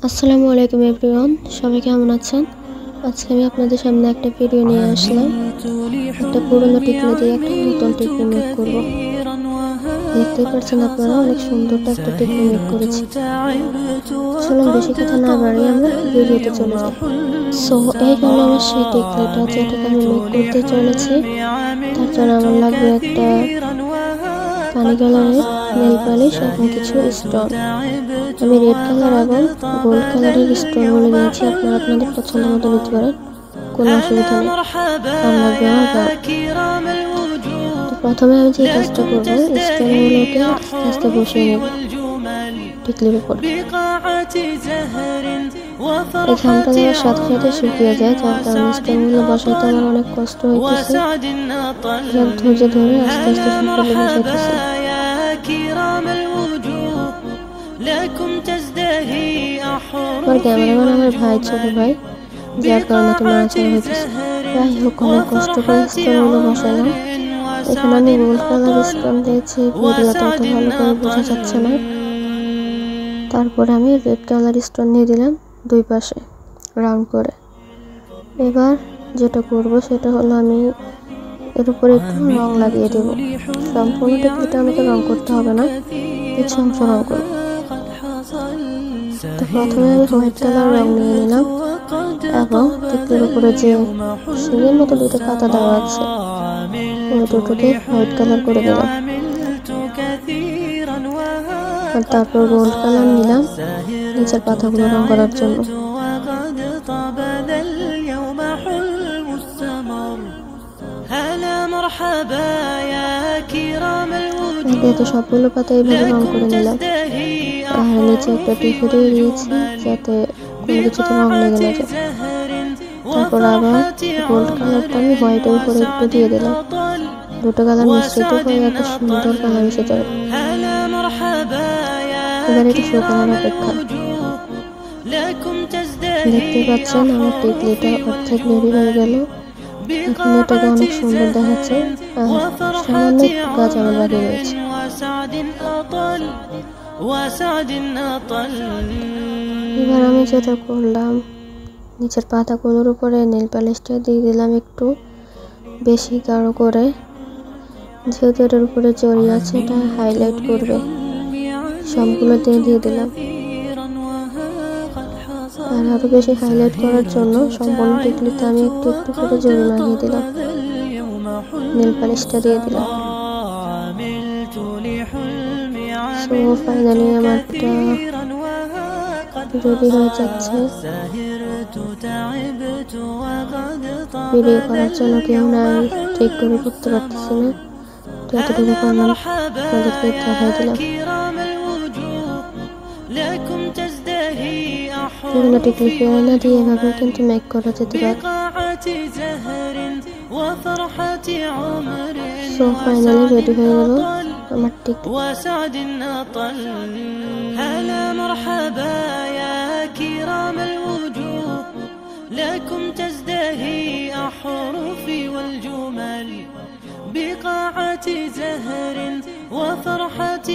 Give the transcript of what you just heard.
আসসালামু আলাইকুম এভরিওয়ান, সবাই কেমন আছেন? আজকে আমি আপনাদের সামনে একটা ভিডিও নিয়ে আসলাম। একটা পুরনো টিকলি দিয়ে একটা নতুন টিকলি মেক করব। দেখতেই পাচ্ছেন আপনারা, অনেক সুন্দর একটা টিকলি মেক করেছি। চলুন বেশি কথা না বাড়িয়ে আমরা ভিডিওতে চলে যাই। সো এই হলো আমার সেই টিকলিটা যেটাকে আমি মেক করতে চলেছি। তার জন্য আমার লাগবে একটা পানি কালারের নেল পালিশ এবং কিছু স্টোন। আমি রেড কালার এবং গোল্ড কালারের স্টোনগুলো নিয়েছি। আপনারা আপনাদের পছন্দ মতো নিতে পারেন, কোনো অসুবিধা নেই। তো প্রথমে আমি যে কাজটা করবো, স্টোনগুলোকে আস্তে আস্তে বসিয়ে নেব টিকলির উপর। এই ঘামটা দেওয়ার সাথে সাথে শুকিয়ে যায়, যার কারণে স্টোনগুলো বসাইতে আমার অনেক কষ্ট হইতেছে। ধৈর্য ধরে আস্তে আস্তে শুকিয়ে বসাইতেছে। আমার ক্যামেরাম্যান আমার ভাই, ছোট ভাই, যার কারণে একটু নাড়াচাড়া হইতেছে। যাই হোক, অনেক কষ্ট করে স্টোনগুলো বসালাম। এখানে আমি গোল্ড কালার স্টোন দিয়েছি, ভিডিওতে অত ভালো করে বোঝা যাচ্ছে না। তারপরে আমি রেড কালার স্টোন দিয়ে দিলাম দুই পাশে রাউন্ড করে। এবার যেটা করব সেটা হলো আমি এর উপরে একটু রং লাগিয়ে দেব। সম্পূর্ণ টিকলিটা আমাকে রং করতে হবে না, কিছু অংশ রং করব। তো প্রথমে আমি হোয়াইট কালার রং নিয়ে নিলাম এবং টিকলির উপরে যে সিংহের মতো দুটো পাতা দেওয়া আছে ওই দুটোকে হোয়াইট কালার করে দিলাম। আর তারপর গোল্ড কালার নিলাম নিচের পাতাগুলো রং করার জন্য। তো সবগুলো পাতা এইভাবে রং করে নিলাম। আর নিচে একটা টিপু দিয়ে দিয়েছি যাতে কোনো কিছুতে রং লেগে না যায়। তারপর আবার গোল্ড কালারটা আমি হোয়াইটের উপরে একটু দিয়ে দিলাম। দুটো কালার মিশ্রিত হয়ে একটা সুন্দর কালার এসে যাবে। এবার এটা শুকানোর অপেক্ষা। দেখতে পাচ্ছেন আমার টিকলিটা অর্ধেক রেডি হয়ে গেল। এখন এটাকে অনেক সুন্দর দেখাচ্ছে আর সামান্য একটু কাজ আমার বাকি রয়েছে। এবার আমি যেটা করলাম, নিচের পাতাগুলোর উপরে নেল পালিশটা দিয়ে দিলাম একটু বেশি গাঢ় করে, যেহেতু এটার উপরে জড়ি আছে এটা হাইলাইট করবে। সবগুলো দিয়ে দিলাম। আর আরো বেশি হাইলাইট করার জন্য সম্পূর্ণ টিকলিতে আমি একটু একটু করে জড়ি লাগিয়ে দিলাম, নেল পালিশটা দিয়ে দিলাম। সো ফাইনালি আমারটা রেডি হয়ে যাচ্ছে। ভিডিও করার জন্য কেউ নাই, ঠিক করে করতে পারতেছি না, তো এতটুকু করলাম, আপনাদেরকে দেখাই দিলাম। পুরোনো টিকলি ফেরানা দিয়ে এভাবে কিন্তু মেক করা যেতে পারে। সো ফাইনালি রেডি হয়ে গেল আমার টিকলি। لكم تزدهي أحرفي والجمل بقاعة زهر وفرحة